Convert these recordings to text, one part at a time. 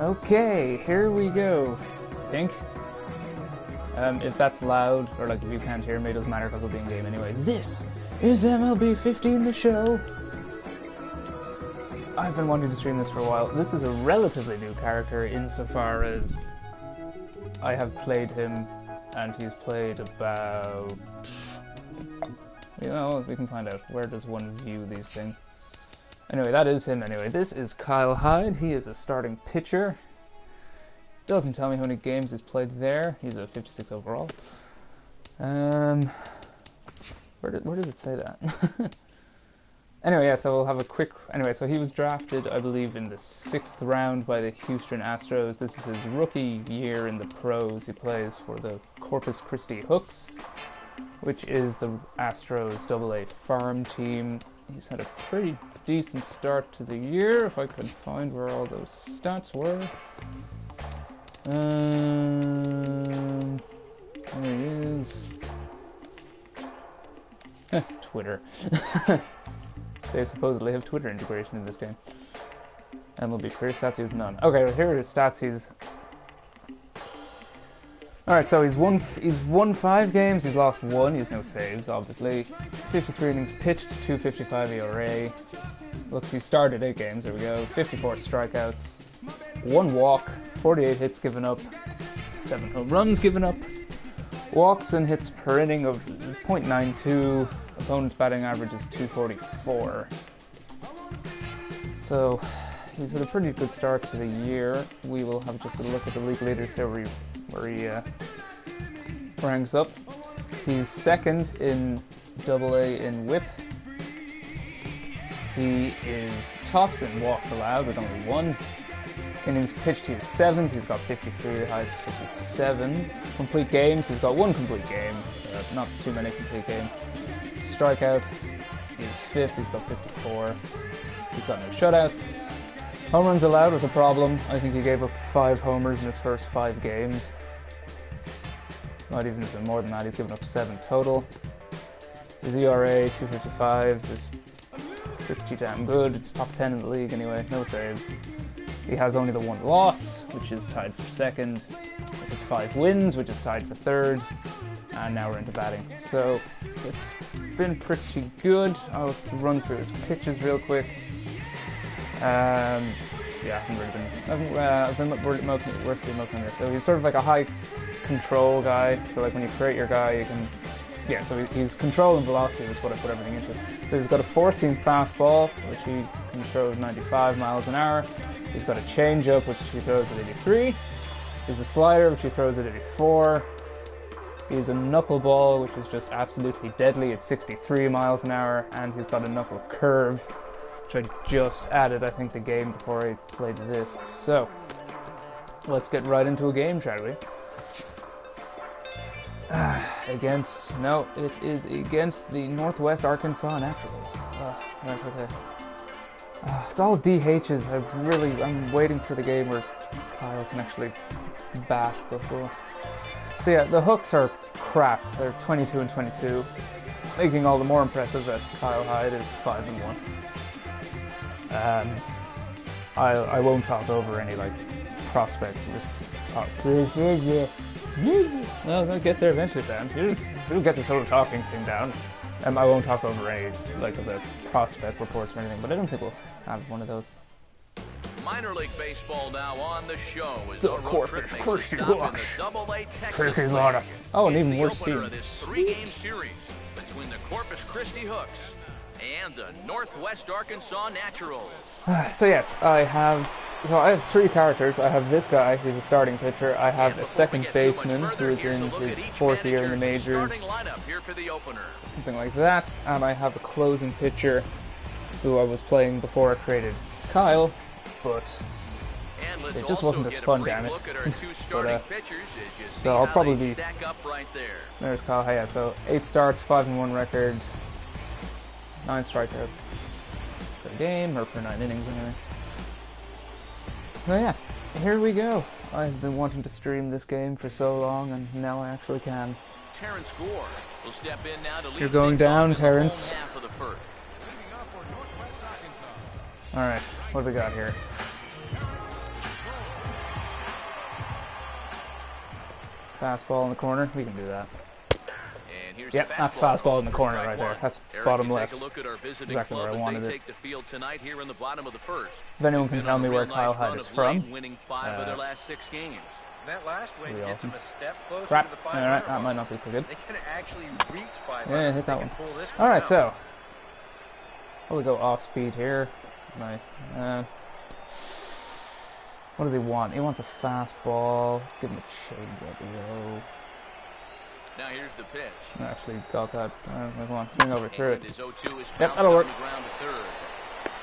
Okay, here we go. Think. If that's loud, or like if you can't hear me, it doesn't matter because we'll be in game anyway. This is MLB 15 the show. I've been wanting to stream this for a while. This is a relatively new character insofar as I have played him and he's played about... You know, we can find out. Where does one view these things? Anyway, that is him anyway. This is Kyle Hyde. He is a starting pitcher. Doesn't tell me how many games he's played there. He's a 56 overall. Where does it say that? Anyway, yeah, so we'll have a quick... Anyway, so he was drafted, I believe, in the 6th round by the Houston Astros. This is his rookie year in the pros. He plays for the Corpus Christi Hooks, which is the Astros AA farm team. He's had a pretty decent start to the year, if I could find where all those stats were. There he is. Twitter. They supposedly have Twitter integration in this game. MLB career stats, he's none. Okay, well, here are his stats. He's... Alright, so he's won 5 games, he's lost 1, he's no saves, obviously. 53 innings pitched, 2.55 ERA. Look, he started 8 games, there we go. 54 strikeouts, 1 walk, 48 hits given up, 7 home runs given up. Walks and hits per inning of .92, opponent's batting average is 244. So, he's had a pretty good start to the year. We will have just a look at the league leaders here where he ranks up. He's 2nd in AA in WHIP. He is tops in walks allowed with only 1. Innings pitched, he is 7th. He's got 53. The highest is 57. Complete games, he's got 1 complete game. Not too many complete games. Strikeouts, he's 5th. He's got 54. He's got no shutouts. Home runs allowed was a problem. I think he gave up 5 homers in his first 5 games. Might even have been more than that. He's given up 7 total. His ERA, 2.55, is pretty damn good. It's top 10 in the league anyway. No saves. He has only the 1 loss, which is tied for 2nd. His 5 wins, which is tied for 3rd. And now we're into batting. So it's been pretty good. I'll run through his pitches real quick. Yeah, I've been worthily milking this. So he's sort of like a high control guy. So like when you create your guy, you can... Yeah, so he's control and velocity is what I put everything into. So he's got a 4-seam fastball, which he can throw 95 miles an hour. He's got a changeup, which he throws at 83. There's a slider, which he throws at 84. He's a knuckleball, which is just absolutely deadly at 63 miles an hour. And he's got a knuckle curve, which I just added, I think, the game before I played this. So, let's get right into a game, shall we? Against... No, it is against the Northwest Arkansas Naturals. Right, okay. It's all DHs. I'm waiting for the game where Kyle can actually bat before. So yeah, the Hooks are crap. They're 22 and 22, making all the more impressive that Kyle Hyde is 5-1. I won't talk over any like prospects. Just talk. Well, they'll get there eventually, Dan. You'll get this whole talking thing down. I won't talk over any like of the prospect reports or anything, but I don't think we'll have one of those. Minor League Baseball now on the show as the Corpus Christi Hooks. Oh, and even worse team. This 3-game series between the Corpus Christi Hooks and the Northwest Arkansas Naturals. So yes, I have 3 characters. I have this guy, who's a starting pitcher. I have a second baseman, who is in his 4th year in the majors, something like that. And I have a closing pitcher, who I was playing before I created Kyle, but it just wasn't as fun, damn it. But, so I'll probably be... There's Kyle, yeah, so 8 starts, 5-1 record, 9 strikeouts per game, or per 9 innings anyway. So yeah, here we go. I've been wanting to stream this game for so long, and now I actually can. Terrence Gore will step in now to lead. You're going down, Terrence. Alright, what do we got here? Fastball in the corner. We can do that. And here's Yep, the that's fastball in the for corner strike right there. one. That's Eric, bottom you left. Take a look at our visiting Exactly where I club as wanted they it. take the field tonight here in the bottom of the first. If anyone They've can been tell on me a where real Kyle nice Hyde run is of from, late, winning 5 of their last 6 games. That last win Pretty gets awesome. them a step closer Crap. to the Alright, 500 that might not be so good. They can actually reach 500. Yeah, hit that They one. can pull this Alright, out. so we'll go off speed here. What does he want? He wants a fastball. Let's give him a changeup low. Now here's the pitch. I actually got that. Come on, swing over through it. And his 0-2 is Yep, that'll work. on the ground to third.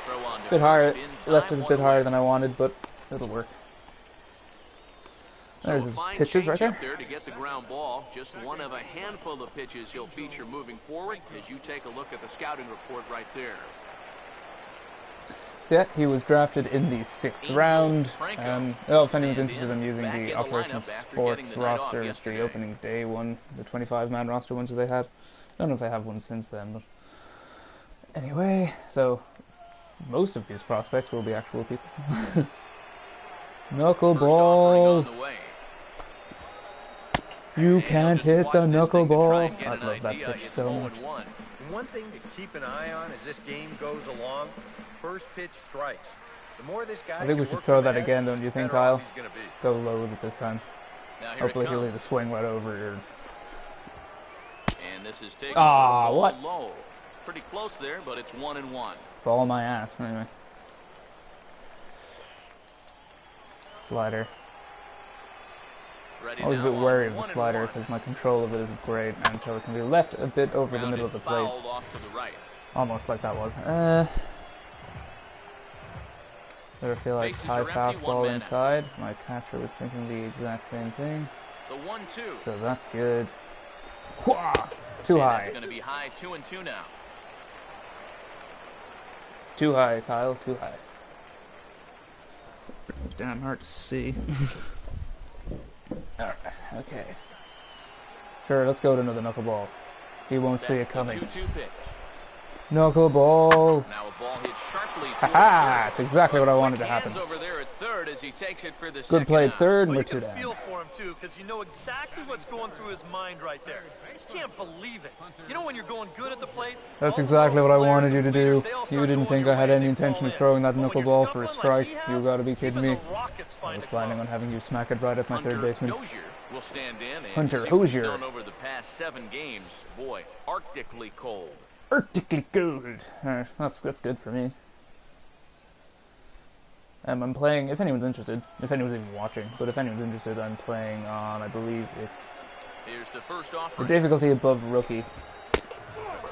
Throw on to Bit higher, first in time, left it a bit 1 higher away. than I wanted, but it'll work. So There's a his fine pitches right change there. up to get the ground ball. Just one of a handful of pitches he'll feature moving forward as you take a look at the scouting report right there. So yeah, he was drafted in the 6th round. If anyone's interested in using the Operation Sports rosters, the opening day one, the 25-man roster ones that they had. I don't know if they have one since then, but anyway, so most of these prospects will be actual people. Knuckleball. You can't hit the knuckleball. I love that pitch so much. One thing to keep an eye on as this game goes along, first pitch strikes. The more this guy I think we should throw that again, don't you think, Kyle? Go low with it this time. Hopefully he'll either swing right over or... And this is taken what? Low. Pretty close there, but it's 1-1. Ball my ass, anyway. Slider. I was a bit wary of the slider because my control of it isn't great, and so it can be left a bit over the middle of the plate. Almost like that was. Ever feel like high fastball inside? My catcher was thinking the exact same thing. The 1-2. So that's good. Wah! Too high. It's going to be high, 2-2 now. Too high, Kyle. Too high. Damn hard to see. Alright, okay. Sure, let's go to another knuckleball. He won't see it coming. Knuckleball! Now a ball hit sharply. Haha! That's exactly what I wanted to happen. Over there at third as he takes it for the Good play at third, and we're two down. down. You can feel for him too, because you know exactly what's going through his mind right there. You can't believe it. You know when you're going good at the plate? That's exactly what I wanted you to do. You didn't think I had any intention of throwing that knuckleball for a strike. You gotta be kidding me. I was planning on having you smack it right at my third baseman. Will stand in, and Hunter Hozier. done over the past 7 games. Boy, arctically cold. Arctically cold. That's good for me. I'm playing, if anyone's interested, if anyone's even watching, but if anyone's interested, I'm playing on, I believe it's Here's the first offer. the difficulty above rookie.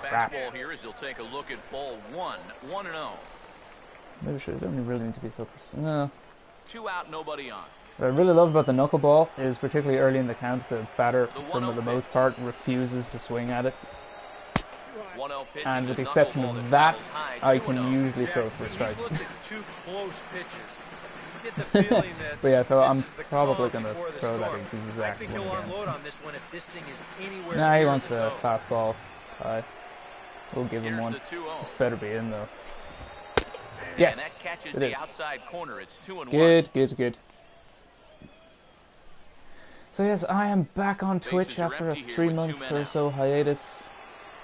Fastball here as he'll take a look at ball 1, 1-0. Maybe I don't really need to be so precise. No. 2 out, nobody on. What I really love about the knuckleball is, particularly early in the count, the batter, for the most part, refuses to swing at it. And with the exception of that, I can usually throw for a strike. But yeah, so I'm probably going to throw that exact one again. Nah, he wants a fastball. We'll give him one. This better be in, though. Yes, it is. Good. So yes, I am back on Twitch after a 3-month or so hiatus.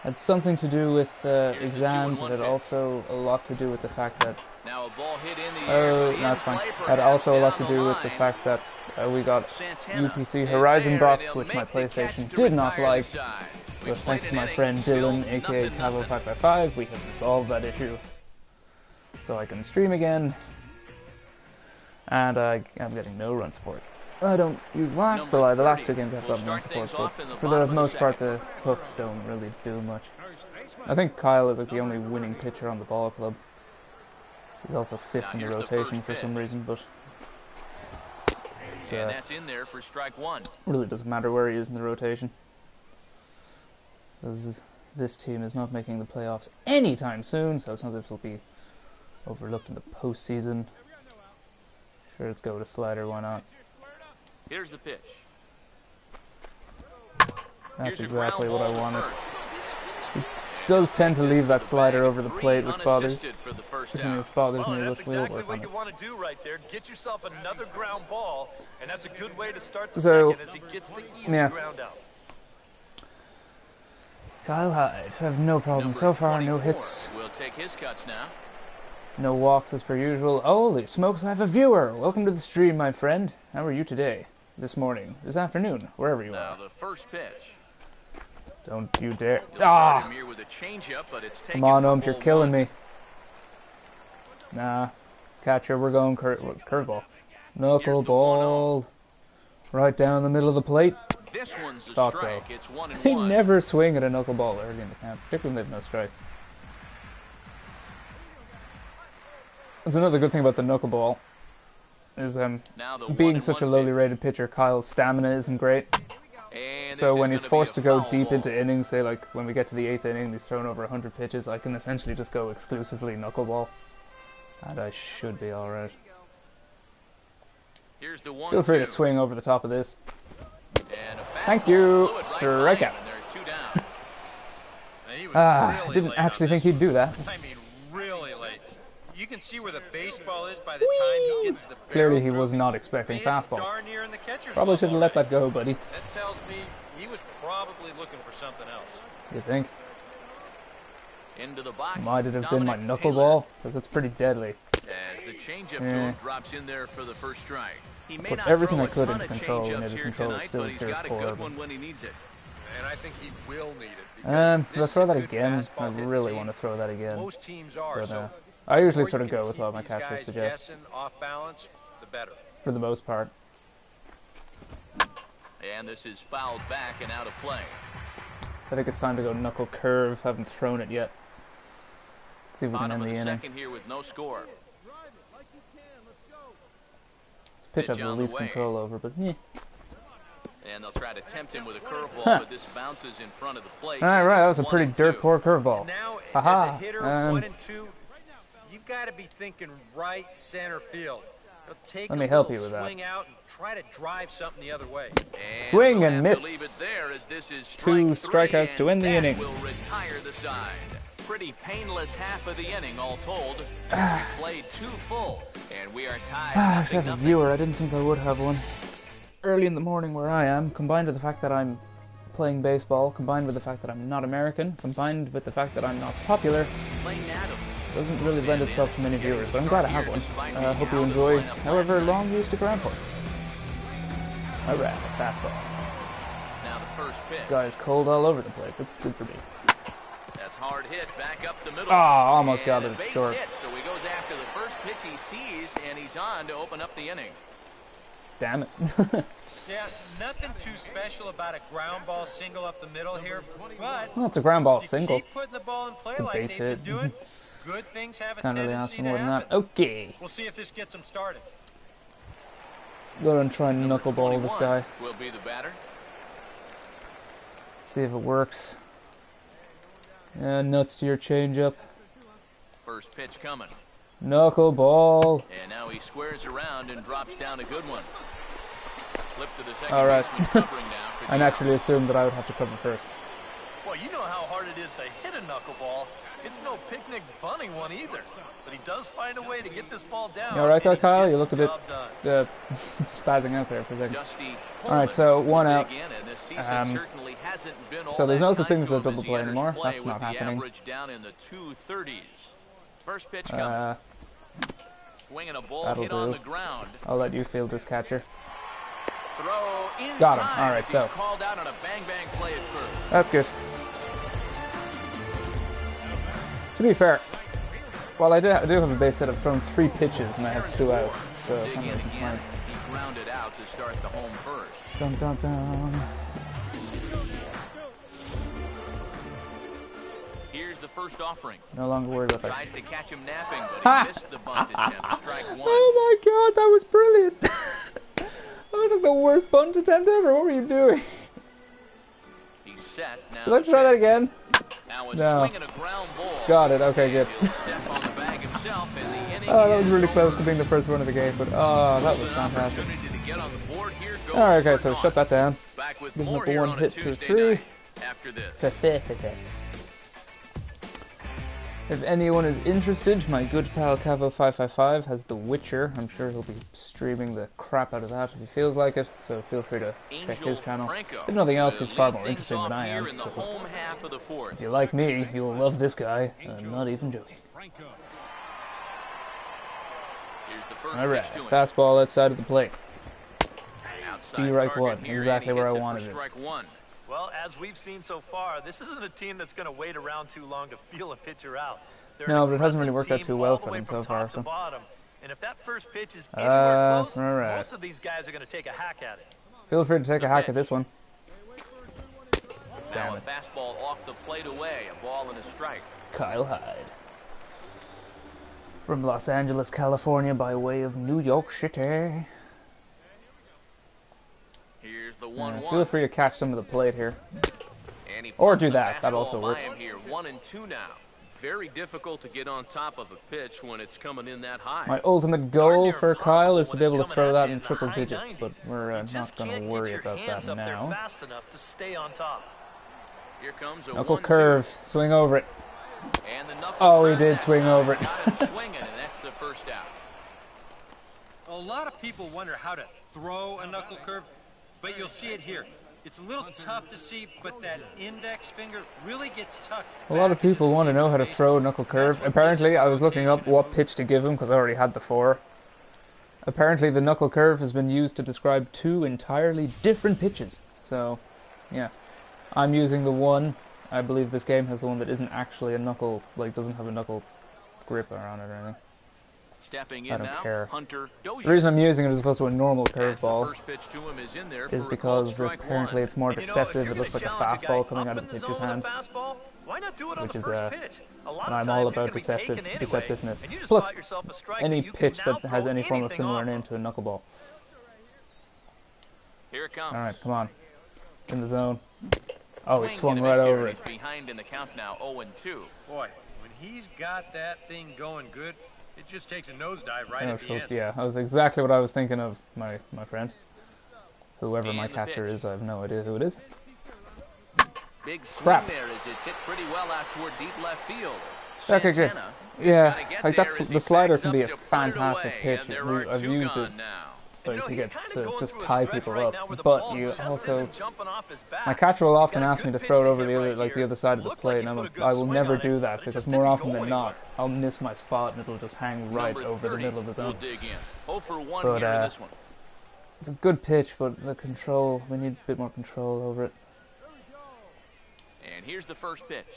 Had something to do with exams, and had also a lot to do with the fact that... Oh, that's fine. Had also a lot to do with the fact that we got UPC Horizon box, which my PlayStation did not like. But thanks to my friend Dylan, aka Cavo555, we have resolved that issue. So I can stream again. And I'm getting no run support. I don't use last, so the last 2 games I've gotten run support, but for the most part the hooks don't really do much. I think Kyle is like the only winning pitcher on the ball club. He's also 5th in the rotation for some reason, but it's, that's in there for strike 1. Really doesn't matter where he is in the rotation. This team is not making the playoffs anytime soon, so it's not as if it'll be overlooked in the postseason. Sure, let's go with a slider, why not? Here's the pitch. That's exactly what I wanted. He does tend to leave that slider over the plate, which bothers. For the first Which down. bothers Oh, me, that's but we'll exactly work on what it. you want to do right there. Get yourself another ground ball, and that's a good way to start the So, second as he gets the easy yeah. ground out. Kyle Hyde, I have no problem so far, no 24 hits, will take his cuts now. no walks as per usual. Holy smokes, I have a viewer! Welcome to the stream, my friend. How are you today? This morning? This afternoon? Wherever you Now are. the first pitch. Don't you dare. He'll start Ah! him here with a changeup, but it's taken Come on, for Ump, you're ball killing one. me. Nah. Catcher, we're going curveball. Knuckleball. Right down the middle of the plate. This one's a Thought so. strike. It's 1-1. They never swing at a knuckleball early in the count, particularly when they have no strikes. That's another good thing about the knuckleball. Is Now the being 1-1 such a lowly pitch. rated pitcher, Kyle's stamina isn't great. And So this when is he's gonna be forced a to go foul deep ball. into innings, say like when we get to the 8th inning, he's thrown over 100 pitches, I can essentially just go exclusively knuckleball. And I should be alright. Here's the 1-2. Feel free to swing over the top of this. And a Thank fastball you. blew it right Strikeout. by him, and there are 2 down. And he was I really didn't late on actually this think he'd do that. one. I mean, really late. You can see where the baseball is by the time he gets the Clearly barrel he was through. not expecting He hits fastball. darn near in the catcher's Probably glove should have let already. that go, buddy. That tells me he was probably looking for something else. You think? Into the box. Might it have been my Dominic knuckleball? Because it's pretty deadly. Taylor. As the changeup to Yeah. him drops in there for the first strike. He may Put not everything throw I could a ton into of control, and changeups his here control is tonight, still but he's very got a poor, good but- one when he needs it. And I think he will need it. because this Let's is throw a that good again. I fastball hit really team. want to throw that again. Most teams are. But, So I usually the more sort of you can go with keep what my these catcher guys suggests, guessing off balance, the better. for the most part. And this is fouled back and out of play. I think it's time to go knuckle curve. Haven't thrown it yet. Let's see if we can Bottom end of the the inning. second here with no score. This pitch I Pitch have the on the least way. control over, but yeah. And they'll try to tempt him with a curveball, Huh. but this bounces in front of the plate. Alright, that was a It's pretty 1-2. dirt poor curveball. Now, Haha, as a hitter, 1 and 2, you've got to be thinking right center field. He'll take Let a me help little you with that. swing out and try to drive something the other way. And Swing we'll and have miss. To leave it there as this is Two strike strikeouts to three, end the and that inning. will retire the side. Pretty painless half of the inning, all told. We played 2 full, and we are tied. I should have a 0-0. viewer. I didn't think I would have one. It's early in the morning where I am, combined with the fact that I'm playing baseball, combined with the fact that I'm not American, combined with the fact that I'm not popular, Lane Adams. doesn't really lend itself to many viewers, but I'm glad I have one. I hope you enjoy however long you stick around for. Alright, fastball. Now the first pitch. This guy is cold all over the place. That's good for me. That's hard hit back up the middle. Ah, almost And got a it base short. hit, so he goes after the first pitch he sees, and he's on to open up the inning. Damn it. Yeah, nothing too special about a ground ball single up the middle here, but Well, it's a ground ball you single. keep putting the ball in play It's a like base they've been hit. doing, good things have a Can't really ask tendency for to more than that. happen. Okay. We'll see if this gets them started. Go and try and Number knuckleball this 21 guy. will be the batter. See if it works. Yeah, nuts to your changeup. First pitch coming. Knuckleball. And now he squares around and drops down a good one. Flip to the second All right. baseman covering now. For I Dion. naturally assumed that I would have to cover first. Well, you know how hard it is to hit a knuckleball. It's no picnic bunny one either. But he does find a way to get this ball down. You all right there, and he Kyle? gets You looked a the bit job done. spazzing out there for a second. Dusty All right, so Pullman one will out. dig in, and this season certainly hasn't been all so there's that no such thing kind as a to him double as he play enters anymore. play That's with not the happening. average down in the 230s. First pitch coming. Swinging a ball That'll hit on do. the ground. I'll let you field this catcher. Throw in Got him. time All right, as so. he's called out on a bang play at first. That's good. To be fair, while I do have a base hit, I've thrown 3 pitches and I have 2 outs. So I Dig can't in really again. complain. He grounded out to start the home first. Dun dun dun. Here's the first offering. No longer worried about that. Tries to catch him napping, but he missed the bunt attempt. Strike one. Oh my god, that was brilliant! That was like the worst bunt attempt ever. What were you doing? He's set. Now Let's try that again. Now a No. swing and a ground ball. Got it. Okay, good. He'll step on the bag himself, and the inning Oh, that was is really close over. to being the first one of the game, but oh, that was An fantastic. opportunity to get on the board here. Goes Alright, okay, for so naught. shut that down. Back with Give him more up a here one on hit a for Tuesday 3. night after this. If anyone is interested, my good pal Cavo555 has The Witcher. I'm sure he'll be streaming the crap out of that if he feels like it, so feel free to check his channel. If nothing else, he's far more interesting than I am. So if you like me, you'll love this guy. I'm not even joking. Alright, fastball outside of the plate. Strike one, exactly where I wanted it. Well, as we've seen so far, this isn't a team that's going to wait around too long to feel a pitcher out. No, but it hasn't really worked out too well for them so far. So. And if that first pitch is anywhere close, right. most of these guys are going to take a hack at it. Feel free to take a hack at this one. Now a fastball off the plate away, a ball and a strike. Kyle Hyde. From Los Angeles, California, by way of New York City. Here's the 1-1. Feel free to catch some of the plate here. Or do that. That also works. Here, 1-2 now. Very difficult to get on top of a pitch when it's coming in that high. My ultimate goal for Kyle is to be able to throw that in triple digits, but we're not going to worry about that now. Fast enough to stay on top. Here comes a knuckle curve. Swing over it. And the oh, he did swing over it. Swinging, and that's the first out. A lot of people wonder how to throw a knuckle curve, but you'll see it here. It's a little tough to see, but that index finger really gets tucked. A lot of people want to know how to throw a knuckle curve. Apparently, I was looking up what pitch to give him because I already had the 4. Apparently, the knuckle curve has been used to describe 2 entirely different pitches. So, yeah. I'm using the one. I believe this game has the one that isn't actually a knuckle, like doesn't have a knuckle grip around it or anything. Stepping in I don't now, care. Hunter the reason I'm using it as opposed to a normal curveball is for because apparently it's more deceptive. It looks like a fastball coming out of the pitcher's hand, which is and I'm all about deceptiveness. Plus, any pitch that has any form of similar name to a knuckleball. Here it comes. All right, come on, in the zone. Oh, he swung right over it. Behind in the count now, 0-2. Boy, when he's got that thing going good, it just takes a nosedive right at the end. Yeah, that was exactly what I was thinking of, my friend. Whoever my catcher is, I have no idea who it is. Big swing there as it's hit pretty well out toward deep left field. Okay, good. Yeah, like the slider can be a fantastic pitch. I've used it like, to get to just tie people up, but you also, my catcher will often ask me to throw it over the other side of the plate, and I will never do that because more often than not, I'll miss my spot and it'll just hang right over the middle of the zone. But it's a good pitch, but the control, we need a bit more control over it. And here's the first pitch.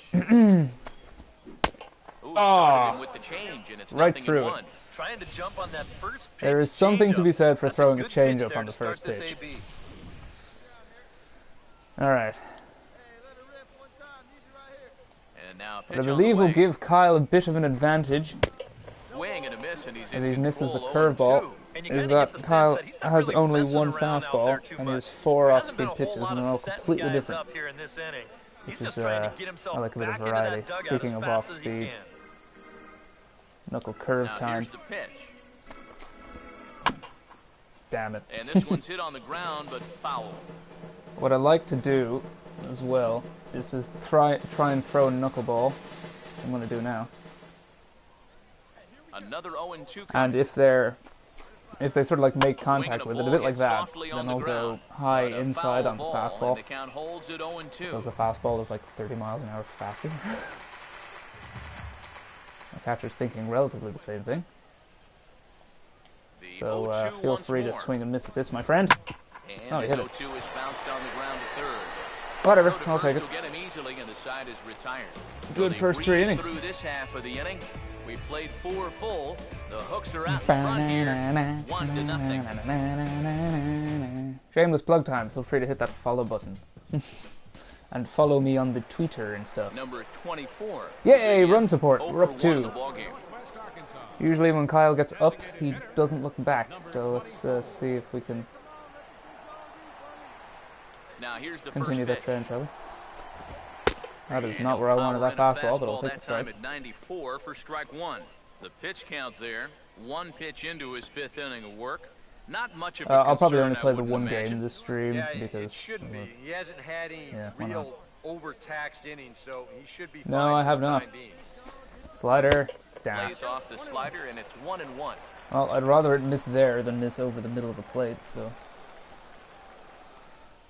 Ooh, with the change, and it's right through it. Trying to jump on that first pitch. There is something to be said for throwing a changeup on the first pitch. And Alright. now I believe we'll give Kyle a bit of an advantage. Swing and a miss, and if he misses the curveball, is that Kyle has only one fastball, and he has 4 off-speed pitches, and they're all completely different. Which is, I like a bit of variety. Speaking of off-speed. Knuckle curve time. Damn it. And this one's hit on the ground, but foul. What I like to do as well is to try and throw a knuckleball. I'm going to do now. Another 0-2. And if they sort of like make contact with it, a bit like that, then I'll go high inside on the fastball. Because the fastball is like 30 miles an hour faster. My catcher's thinking relatively the same thing. So feel free to swing and miss at this, my friend. Oh, he hit it. Whatever, I'll take it. Good first 3 innings. Through this half of the inning, we played 4 full. The Hooks are out in front here, 1-0. Shameless plug time. Feel free to hit that follow button. And follow me on the Twitter and stuff. Number 24. Yay, run support. We're up 2. Usually when Kyle gets up, he doesn't look back. So let's see if we can continue that trend, shall we? That is not where I wanted that fastball, but I'll take the strike. At 94 for strike 1. The pitch count there, 1 pitch into his 5th inning of work. Not much of a I'll probably only play the one game this stream because it shouldn't be. He hasn't had any real overtaxed innings, so he should be fine. No, I have not. Slider. Damn. Lays off the slider, and it's 1-1. Well, I'd rather it miss there than miss over the middle of the plate, so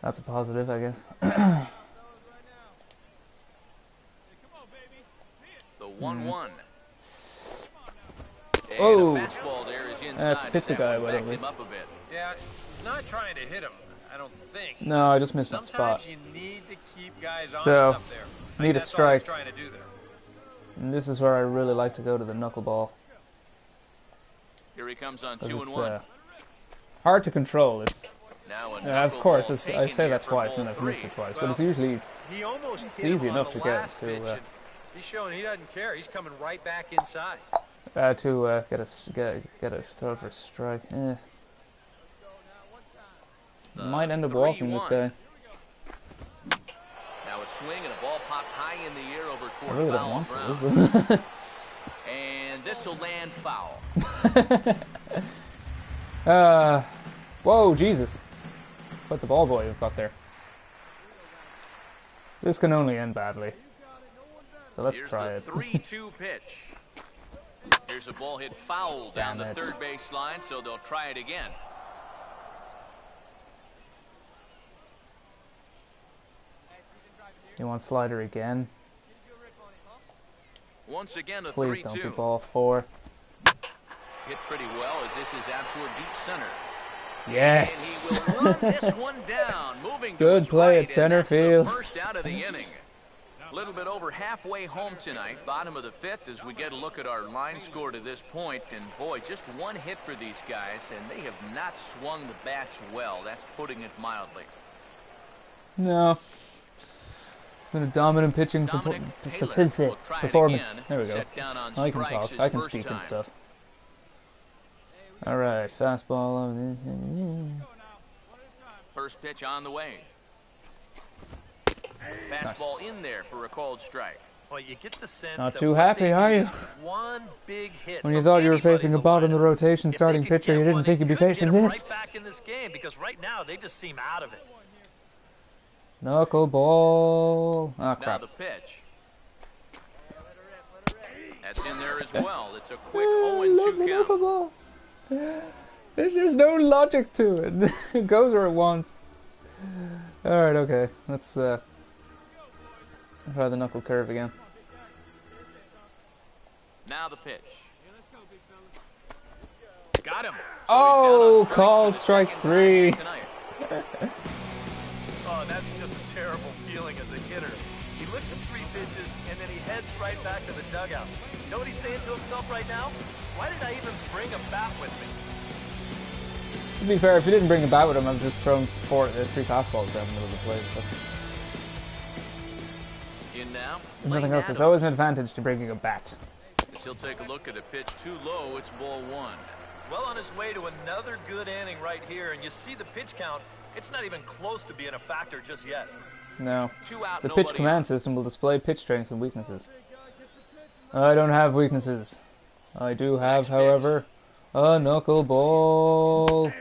that's a positive, I guess. The 1-1. Oh, the fastball there is inside. that's hit the guy, by the way. Him up a bit. Yeah, he's not trying to hit him, I don't think. No, I just missed that spot. Sometimes you need to keep guys honest So, up there. need a That's all strike. he's trying to do there. And this is where I really like to go to the knuckleball. Here he comes on 'Cause it's 2-1. hard to control. It's Now of course, I say that here twice for and I've ball missed it three. twice, but it's usually He almost hit easy him enough on to the get last to, pitch, and he's showing he doesn't care. He's coming right back inside. get a throw for a strike. Might end up walking this 3-1. guy. Now a swing and a ball popped high in the air over I toward really don't foul want ground. to. And this will land foul. Whoa, Jesus! What the ball boy you've got there. This can only end badly. So let's Here's try the it. 3-2 pitch. Here's a ball hit foul down Damn the it. third base line, so they'll try it again. You want slider again? Once again, a Please don't be 3-2. ball 4. Hit pretty well as this is out toward deep center. Yes! And he will run this one down, moving to Good his play right, at center and that's field. The first out of the inning. A little bit over halfway home tonight, bottom of the 5th, as we get a look at our line score to this point. And boy, just one hit for these guys, and they have not swung the bats well. That's putting it mildly. No. It's been a dominant pitching Dominic Taylor will try it performance. again. There we go. Set down on I can strikes talk. his I can first speak and time. stuff. Alright, fastball. First pitch on the way. Fastball in there for a called strike. Well, you get the sense Not that too what happy, they are need you? is one big hit When you from thought you were anybody facing in a the bottom of the lineup. rotation If they starting could pitcher, get you didn't one, think they you'd be could facing get 'em this. right back in this game, because right now they just seem out of it. Knuckleball. Oh, Now crap. the pitch. That's in there as well. It's a quick 0-2 count. Knuckleball. There's no logic to it. It goes where it wants. Alright, okay. Let's try the knuckle curve again. Now the pitch. Got him. So Oh, he's down on strikes called for the strike second 3. time tonight. Oh, that's just a terrible feeling as a hitter. He looks at 3 pitches, and then he heads right back to the dugout. You know what he's saying to himself right now? Why did I even bring a bat with me? To be fair, if you didn't bring a bat with him, I've just thrown 3 fastballs down the middle of the plate. So. In now. If nothing Lane else, there's Adams. always an advantage to bringing a bat. As he'll take a look at a pitch too low. It's ball 1. Well on his way to another good inning right here, and you see the pitch count. It's not even close to being a factor just yet. No. 2 out, The nobody pitch command on. system will display pitch strengths and weaknesses. I don't have weaknesses. I do have, Next however, a knuckleball.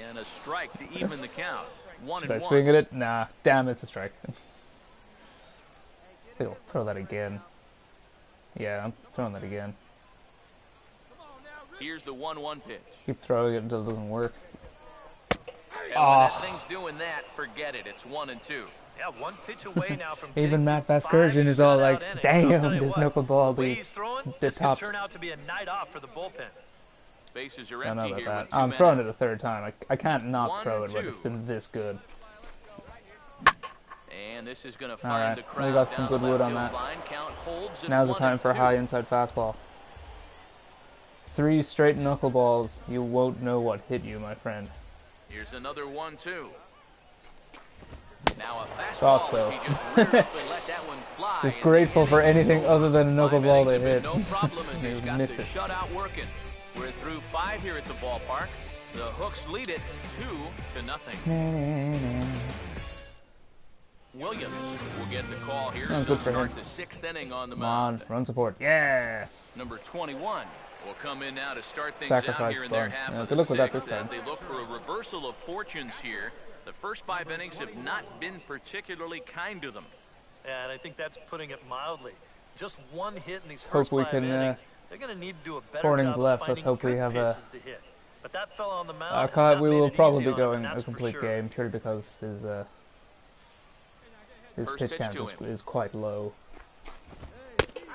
And a strike to even the count. 1-1. Should I swing at it? Nah. Damn, it's a strike. He'll throw that again. Yeah, I'm throwing that again. Here's the 1-1 pitch. Keep throwing it until it doesn't work. And when that thing's doing that, forget it. It's 1-2. Yeah, 1 pitch away now from Even getting Matt to 5 Vasgersian is all like, shutout innings. damn, I'll tell you this what, knuckleball the way be he's throwing, the this could tops. turn out to be a night off for the bullpen. Bases are I don't know empty about here that. with 2 I'm men throwing in. it a 3rd time. I can't not throw it when 1-2. it's been this good. And this is going to Alright, find the we crowd got some down good the wood left on field that. line. Count holds at Now's the time for a 1-2. high inside fastball. 3 straight knuckleballs. You won't know what hit you, my friend. Here's another 1-2. Now a fastball. Thought so. As he just reared up and let that one fly. Just And grateful the for inning is anything over. other than a 5 knuckleball innings they have been hit. No problem as They he's got missed the it. shutout working. We're through 5 here at the ballpark. The Hooks lead it 2-0. Williams will get the call here. Oh, So good for start him. the 6th inning on the Come on, mound. run support. Yes! Number 21 will come in now to start things Sacrifice out here in their bunt. half Yeah, of good the luck with that 6th this time. as they look for a reversal of fortunes here. The first 5 innings have not been particularly kind to them. And I think that's putting it mildly. just one hit in these Let's first hope we 5 can, innings. They're going to need to do a better 4 innings job of left. Let's finding hope we good have pitches to hit. But that fella on the mound has Kyle, not we made will it probably easy be on him, going and a that's for complete sure. game purely because his First pitch pitch count to him. is quite low.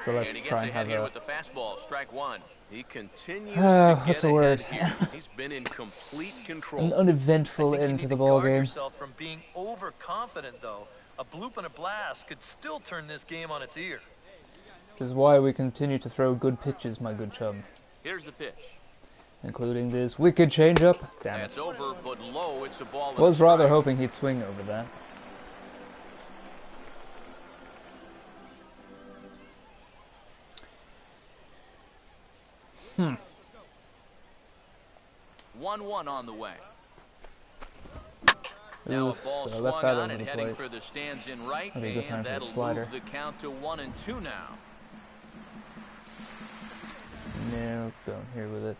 So let's And he try gets and ahead have here a... with the fastball, strike one. He continues what's to the get word? ahead here. He's been in complete control. an uneventful I think you end need to the to ball guard game. yourself from being overconfident, though. A bloop and a blast could still turn this game on its ear. Which is why we continue to throw good pitches, my good chum. Here's the pitch. Including this wicked changeup. Damn That's it. over, but low. It's a ball. Was rather hoping he'd swing over that. 1-1 on the way. Now a ball so I swung left that on over and the heading plate. for the stands in right, That'd be a good time and for the that'll slider. move the count to 1-2 now. No, going here with it.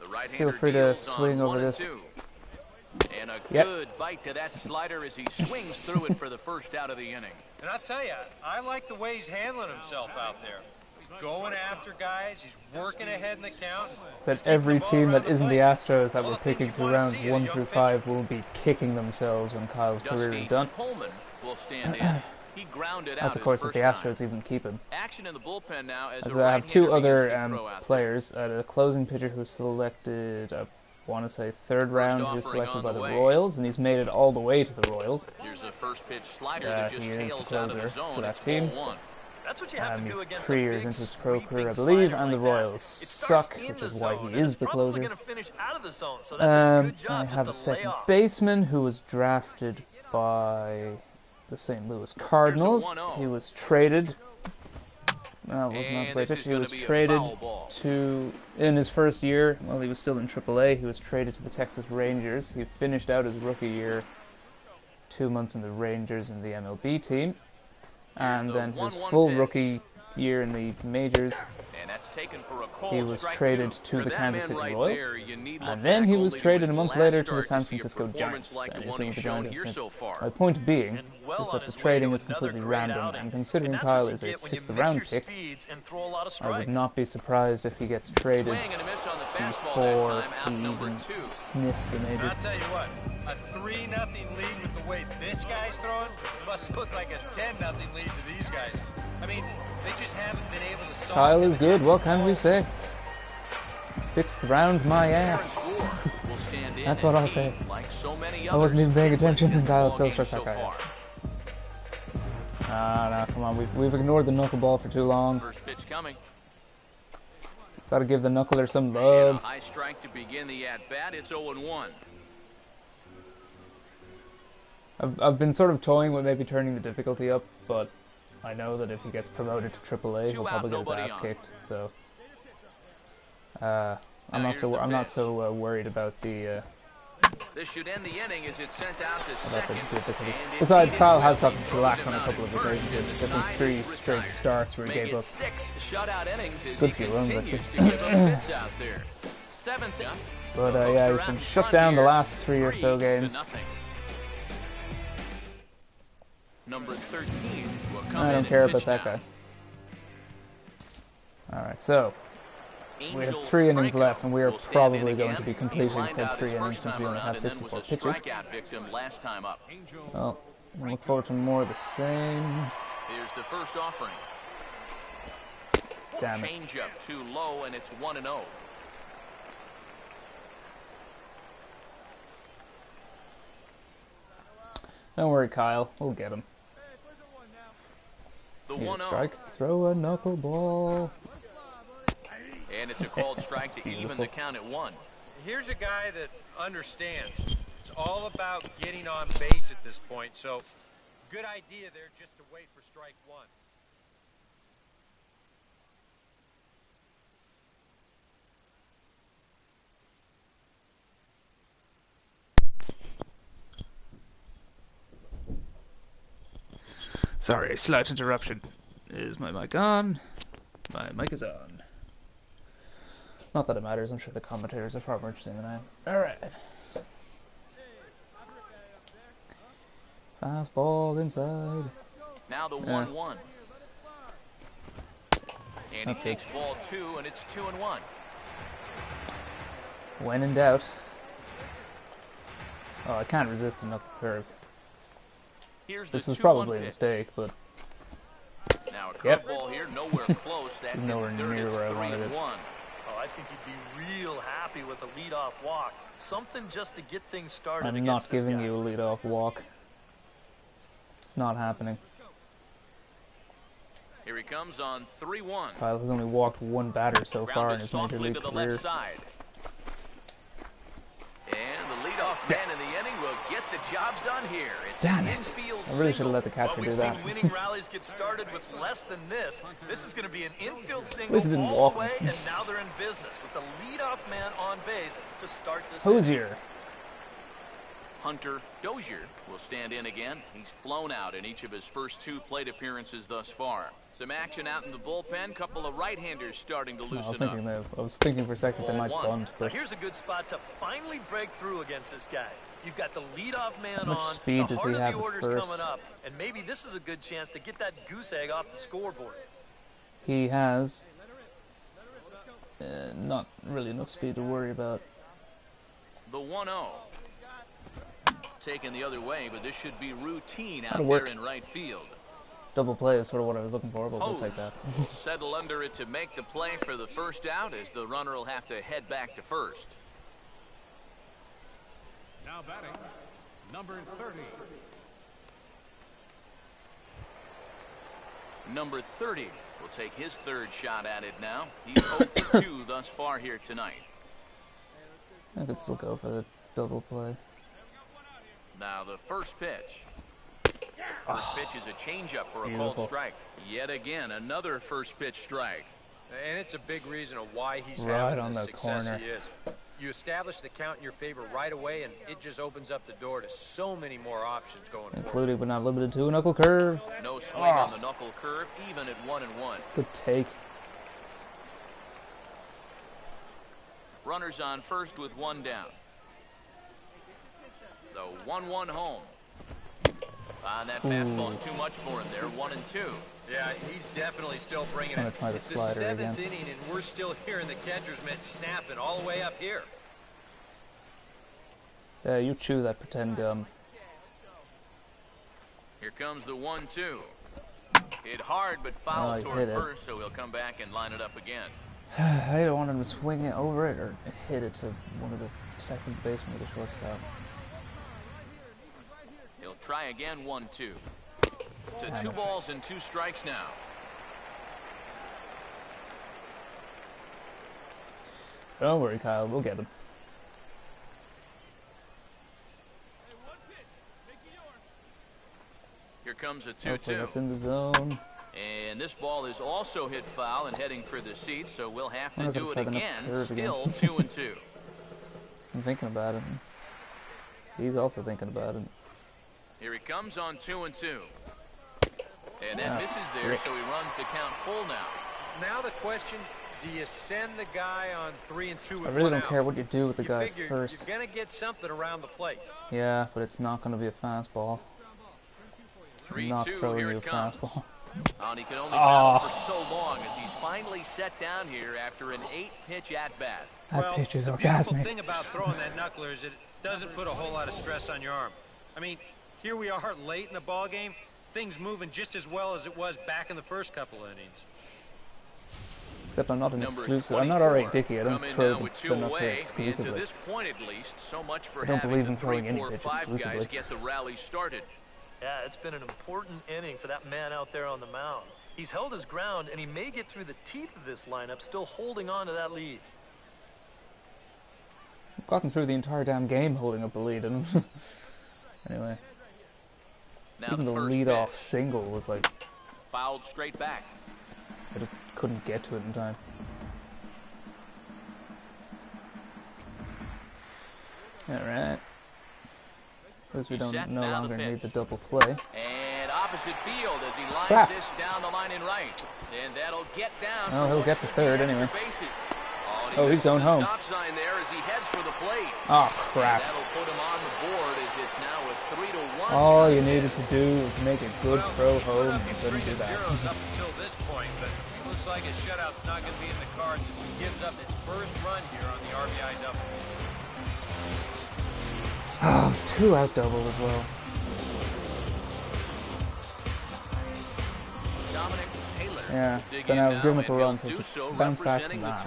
The right-hander Feel free to deals swing on over 1 and this. 2. And a Yep. good bite to that slider as he swings through it for the first out of the inning. And I'll tell you, I like the way he's handling himself out there. He's going after guys. He's working ahead in the count. But every team that isn't the Astros that we're picking through rounds 1 through 5 will be kicking themselves when Kyle's career is Dusty done. Pullman will stand in. He grounded out That's of his course if first the time. Astros even keep him. Action in the bullpen now as As a I have two right-hander other begins to throw out there. players. A closing pitcher who selected, I want to say, third round. He was offering selected on by the the way. Royals, and he's made it all the way to the Royals. Here's a first pitch slider that just He is the tails out of the closer zone. for that It's team. ball 1. That's what you have to do He's against 3 a years big, into his pro sweeping career, I believe, slider and the like that. Royals It starts suck, in which the is why zone, he and is it's the probably closer. gonna finish out of the zone, so that's a good job I just have to a second lay off. baseman who was drafted by the St. Louis Cardinals. 1-0. He was traded. Well, it was not And great this pitch. is He gonna was be a traded foul ball. to, in his first year, while he was still in AAA, he was traded to the Texas Rangers. He finished out his rookie year 2 months in the Rangers in the MLB team. And the then his 1-1 full pitch. rookie year in the majors, And that's taken for a cold he was strike traded 2. to For the that Kansas man City right Royals. there, you need look And then he back was only to traded his a month last later to start the San see a Francisco performance Giants. like And the he's one been he's with the shown Giants here since. so far. My point being And well is on that the his way trading to is another completely great random, outing. and considering that's Kyle what is you a get when you 6th mix round your pick, speeds and throw a lot of I would strikes. not be surprised if he gets traded Swing and a miss on the fastball before that time, out he number even 2. sniffs the And majors. I'll tell you what, a 3-0 lead with the way this guy's throwing must look like a 10-0 lead to these guys. I mean, they just haven't been able to solve Kyle it. is good, what can we say? 6th round my ass. Will stand in, That's what and I'll he, say. like so many I wasn't others, even paying wins attention in and the Kyle ball still game struck so that guy out. far. No, come on, we've ignored the knuckleball for too long. First pitch coming. Gotta give the knuckler some And a love. high strike to begin the at-bat. It's 0-1. I've been sort of toying with maybe turning the difficulty up, but I know that if he gets promoted to AAA, he'll Two out, probably get his nobody ass on. kicked. So I'm here's the not pitch. so worried about the This should end the inning as it's sent out to second. difficulty. And Besides, indeed Kyle it has will. gotten He shellacked throws on a him couple out of at first, occasions. and the I think side 3 is straight retired. starts where he Make gave it up. 6 shutout innings as Good he few runs, continues actually. to give up hits out there. 7th. But The yeah, Hawks he's are been out shut front down the here, last 3 or so 3-0. games. Number 13 will come I in don't and care pitch about that now. guy. Alright, so we have Angel 3 innings Franco left, and we are will stand probably in going again. to be He completing lined said out 3 his innings first since we time only around have and then 64 was a pitches. strikeout victim last time up. Well, I look forward to more of the same. Here's the first offering. Damn it. Change up too low, and it's 1-0. Don't worry, Kyle. We'll get him. The Need a 1-0. strike. Throw a knuckleball. And it's a called strike to even the count at 1. Here's a guy that understands. It's all about getting on base at this point, so good idea there just to wait for strike 1. Sorry, slight interruption. Is my mic on? My mic is on. Not that it matters, I'm sure the commentators are far more interesting than I am. Alright. Fastball inside. Now the 1-1. And That's he takes ball 2, and it's 2-1. When in doubt. Oh, I can't resist a knuckle curve. This was probably a mistake, but now a curveball here, nowhere close. That's nowhere near where I wanted it. Oh, I think he'd be real happy with a leadoff walk. Something just to get things started. I'm not giving you a leadoff walk. It's not happening. Here he comes on 3-1. Kyle has only walked one batter so far in his major softly league to the career. left side. And the leadoff man in the inning will get the job done here. It's Damn it! I really should have let the catcher do that. We've seen winning rallies get started with less than this. This is going to be an infield single At least it didn't all walk the way, him. and now they're in business with the leadoff man on base to start this. Hosier. Hunter Dozier will stand in again. He's flown out in each of his first 2 plate appearances thus far. Some action out in the bullpen. Couple of right-handers starting to loosen up. I was thinking for a second they might bunt, Now but here's a good spot to finally break through against this guy. You've got the leadoff man how much on. speed The does heart he of have the at order's first? coming up, and maybe this is a good chance to get that goose egg off the scoreboard. He has not really enough speed to worry about. The 1-0. Taken the other way, but this should be routine out That'll there work. in right field. Double play is sort of what I was looking for, but we'll take that. will settle under it to make the play for the first out, as the runner will have to head back to first. Now batting, number 30. Number 30 will take his 3rd shot at it now. He's 0 for 2 thus far here tonight. I could still go for the double play. Now the first pitch. First pitch is a changeup for a called strike. Yet again, another first pitch strike. And it's a big reason of why he's Right having on the the success corner. he is. You establish the count in your favor right away, and it just opens up the door to so many more options going forward. Including but not limited to a knuckle curve. No swing on the knuckle curve, even at 1-1. Good take. Runners on first with 1 down. The 1-1 home. That fastball's too much for him there. 1-2. Yeah, he's definitely still bringing I'm it. gonna try the It's the slider 7th again. inning, and we're still hearing the catcher's mitt snapping all the way up here. Yeah, you chew that pretend gum. Here comes the 1-2. Hit hard, but Oh, foul he toward hit it. first, so he'll come back and line it up again. I don't want him to swing it over it or hit it to one of the second baseman with a shortstop. He'll try again. 1-2. To 2 balls and 2 strikes now. Don't worry, Kyle. We'll get him. Here comes a Hopefully 2-2. that's in the zone. And this ball is also hit foul and heading for the seats, so we'll have to Wonder if do I it can try the again. curve again. Still 2-2. I'm thinking about it. He's also thinking about it. Here he comes on 2-2. And that misses there, so he runs the count full now. Now the question, do you send the guy on 3-2 with I really 1 don't out? care what you do with the You guy figure first. You're going to get something around the plate. Yeah, but it's not going to be a fastball. I'm not 3-2, throwing here you a it comes. fastball. And he can only battle for so long as he's finally set down here after an 8-pitch at-bat. That pitch is the beautiful orgasmic. thing about throwing that knuckler is it doesn't put a whole lot of stress on your arm. I mean, here we are late in the ball game, things moving just as well as it was back in the first couple innings. Except I'm not an Number exclusive. I'm not 24 R.A. Dickey. I don't coming throw now with the 2 knuckler away, and to exclusively. this point at least, so much for I don't having believe the in throwing 3, any 4, pitch 5 guys exclusively. get the rally started. Yeah, it's been an important inning for that man out there on the mound. He's held his ground, and he may get through the teeth of this lineup, still holding on to that lead. I've gotten through the entire damn game holding up the lead. And anyway, Now even the first lead-off pitch. single was like, Fouled straight back. I just couldn't get to it in time. Alright. At least we He's don't set, no now the longer need pitch. the double play. And opposite field as he lines Crap. this down the line in right. And that'll get down. Oh, for he'll what get to should be third extra anyway. bases. And Oh, he's misses going the home. Stop sign there as he heads for the plate. Oh, And crap. that'll put him on the board as it's now a 3-1. All you needed to do was make a good throw home. Well, You couldn't do that. zeros up until this point, but it looks Looks like his shutout's not going to be in the cards as he gives up his first run here on the RBI double. Oh, it was 2 out double as well. Yeah, so now we've given up a run, so just bounce back from that.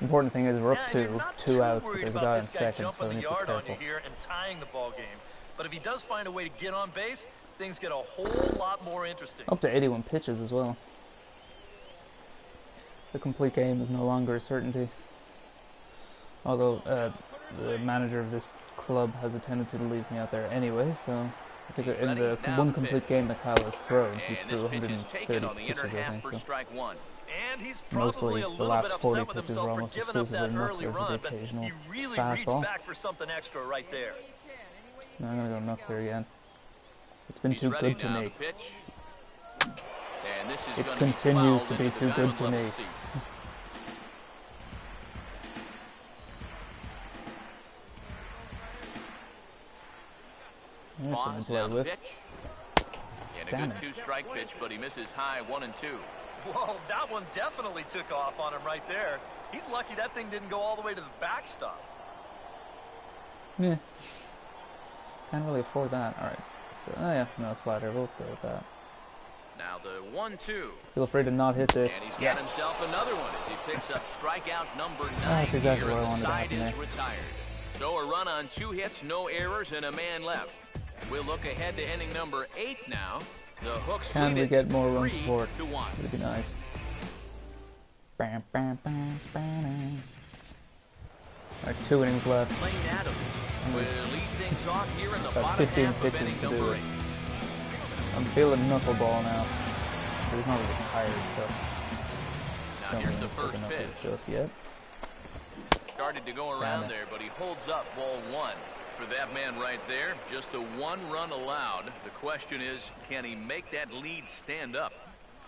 Important thing is we're up 2 outs, but there's a guy in second, so we need to be careful. And tying the ball game. But if he does find a way to get on base, things get a whole lot more interesting. Up to 81 pitches as well. The complete game is no longer a certainty. Although the manager of this club has a tendency to leave me out there anyway, so I think in the one complete game that Kyle has thrown, he threw 130 pitches, I think. So. And he's Mostly the last 40 pitches were almost exclusively knucklers with the occasional fastball. Back for something extra right there. No, I'm going to go knuckler again. It's been too good to me. It continues to be too good to me. There's something to play with. And a good 2-strike pitch, but he misses high 1 and 2. Whoa, that one definitely took off on him right there. He's lucky that thing didn't go all the way to the backstop. Yeah. Can't really afford that. Alright. So, oh yeah, no slider. We'll go with that. Now the 1-2. Feel free to not hit this. And he's got himself another one as he picks up strikeout number 9. That's exactly here, what I and wanted the to side happen is there. retired. So a run on 2 hits, no errors, and a man left. We'll look ahead to inning number 8 now. The Hooks Can we get more run support? 3-1. Would be nice. Bam, bam, bam, bam. Alright, 2 innings left. Lane Adams will lead things off here in the About bottom 15 half of pitches inning to do number it. 8. I'm feeling knuckleball now. So he's not really tired, so Now don't here's really the first knuckle pitch. just yet. Started to go around there, but he holds up ball 1. For that man right there, just a 1 run allowed. The question is, can he make that lead stand up?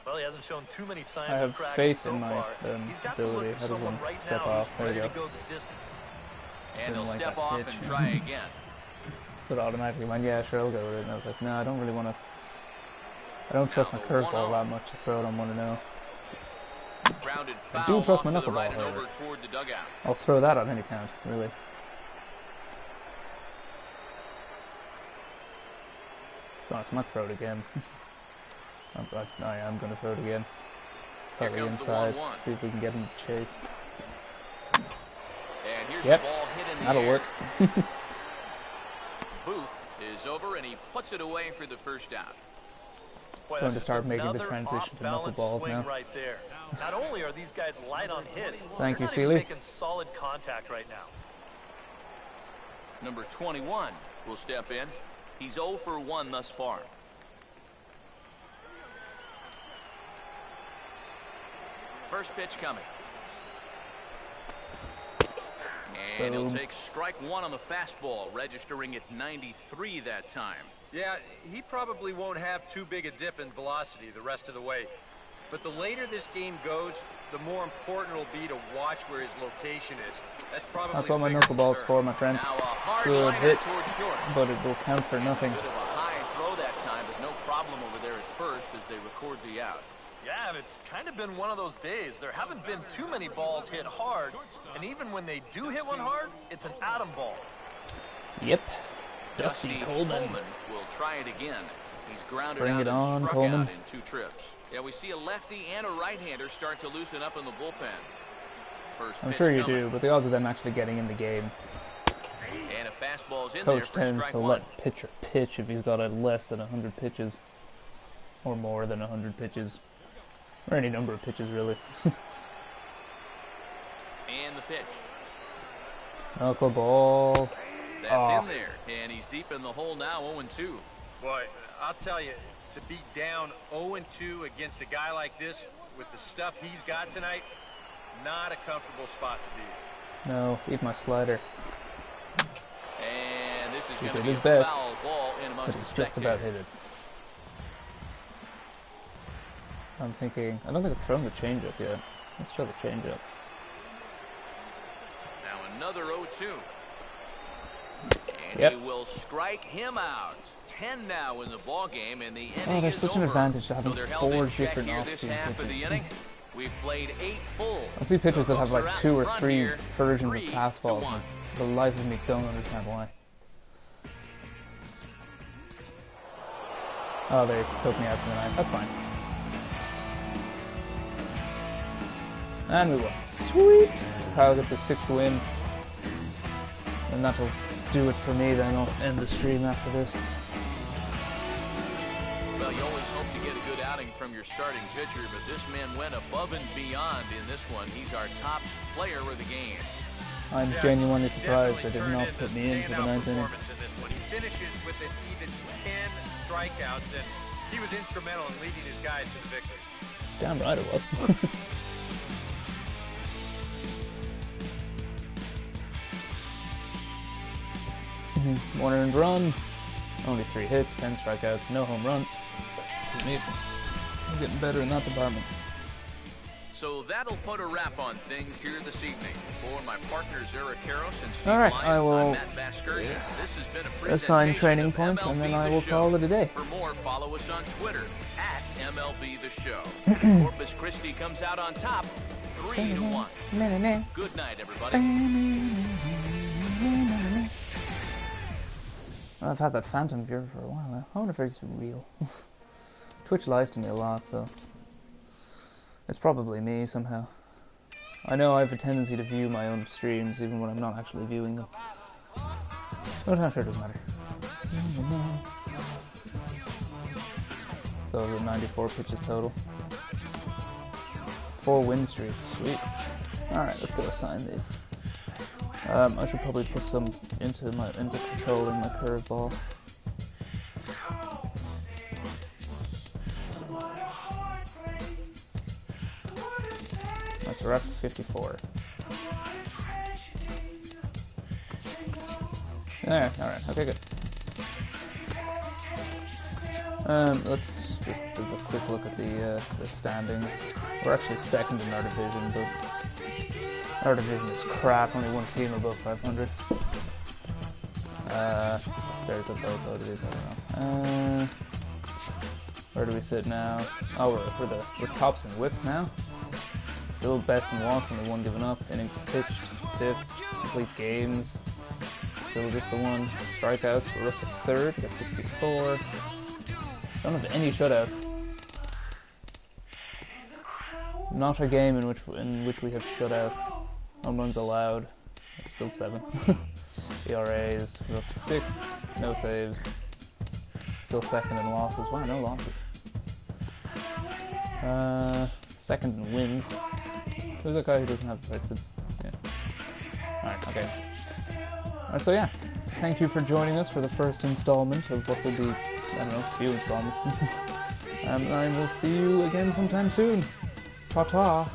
Well, he hasn't shown too many signs I have of cracking faith so in my far. He's got to ability. look How for does someone one right step now off? who's There ready you to go. go the distance. And he'll Didn't like step that off pitch. and try again. So it automatically went, yeah, sure, I'll go with it. And I was like, no, I don't really want to. I don't trust my curveball that much to throw it on 1-0. Grounded I foul do trust my off to the knuckleball, right and however. over toward the dugout. I'll throw that on any count, really. Honest, I might throw it again. I am going to throw it again. Slightly inside. See if we can get him to chase. And here's Yep, the ball hit in the that'll air. work. Booth is over and he puts it away for the first out. Boy, Going to that's start just making the another transition to off-balance knuckleballs swing now. right there. Not only are these guys light on hits, Thank you, they're not even Seeley. making solid contact right now. Number 21 will step in. He's 0 for 1 thus far. First pitch coming. And he'll take strike 1 on the fastball, registering at 93 that time. Yeah, he probably won't have too big a dip in velocity the rest of the way. But the later this game goes, the more important it'll be to watch where his location is. That's probably That's what my the bigger knuckleball's concern. for, my friend. Now a hard Good liner hit, towards short. but it will count for nothing. A bit of a high throw that time, but no problem over there at first as they record the out. Yeah, it's kind of been one of those days. There haven't been too many balls hit hard, and even when they do hit one hard, it's an atom ball. Yep. Dusty Coleman. Will try it again. He's grounded Bring out it and on, struck Coleman. out in 2 trips. Yeah, we see a lefty and a right-hander start to loosen up in the bullpen. First I'm pitch sure you coming. do, but the odds of them actually getting in the game, And a fastball's in coach there for tends strike to 1. let pitcher pitch if he's got a less than 100 pitches. Or more than 100 pitches. Or any number of pitches, really. And the pitch. Knuckleball. That's in there. And he's deep in the hole now, 0-2. Boy, I'll tell you, to be down 0-2 against a guy like this with the stuff he's got tonight, not a comfortable spot to be. No, eat my slider. And this is He going to did be his a best, foul ball in amongst but the it's just about spectators. hit it. I'm thinking, I don't think I've thrown the changeup yet. Let's try the changeup. Now another 0-2. And Yep. he will strike him out. 10 now in the ball game, and the inning Oh, there's is such an over. advantage to having so they're held in 4 check different here this off-speed half of the pitches. inning. We've played 8 full. I see pitchers that have like Folks are 2 or out in 3 front here, versions 3 of to fastballs, 1. and for the life of me don't understand why. Oh, they took me out for the night. That's fine. And we won. Sweet! Kyle gets a 6th win. And that'll do it for me, then I'll end the stream after this. Well, you always hope to get a good outing from your starting pitcher, but this man went above and beyond in this one. He's our top player of the game. I'm genuinely surprised they did not put me in for the 9th inning. He finishes with an even 10 strikeouts, and he was instrumental in leading his guys to the victory. Damn right it was. One earned run, only 3 hits, 10 strikeouts, no home runs. I'm getting better in that department. So that'll put a wrap on things here this evening. For my partners Eric Karros and Steve Alright, Lyons, I will I'm Matt Vasgersian. This has been a assign presentation training of points, MLB and then I The will Show. call it a day. For more, follow us on Twitter at MLB The Show. Corpus Christi comes out on top, 3-1. Good night, everybody. Well, I've had that phantom viewer for a while now. I wonder if it's real. Twitch lies to me a lot, so it's probably me somehow. I know I have a tendency to view my own streams even when I'm not actually viewing them. But I'm sure it doesn't matter. So the 94 pitches total. 4 win streaks, sweet. Alright, let's go assign these. I should probably put some into controlling my curveball. That's rough 54. Alright, okay, good. Let's just give a quick look at the standings. We're actually 2nd in our division, but our division is crap, only 1 team above 500. There's a boatload of these, I don't know. Where do we sit now? Oh, we're tops in whip now. Still best in walk, only 1 given up. Innings pitched, 5th. Complete games, still just the 1. Strikeouts, we're up to 3rd, got 64. Don't have any shutouts. Not a game in which we have shut out. Home runs allowed. It's still 7. ERAs, we're up to 6th. No saves. Still 2nd in losses. Wow, no losses. 2nd in wins. Who's that guy who doesn't have fights? Yeah. Alright, okay. Alright, so yeah. Thank you for joining us for the first installment of what will be, I don't know, a few installments. And I will see you again sometime soon. Ta-ta.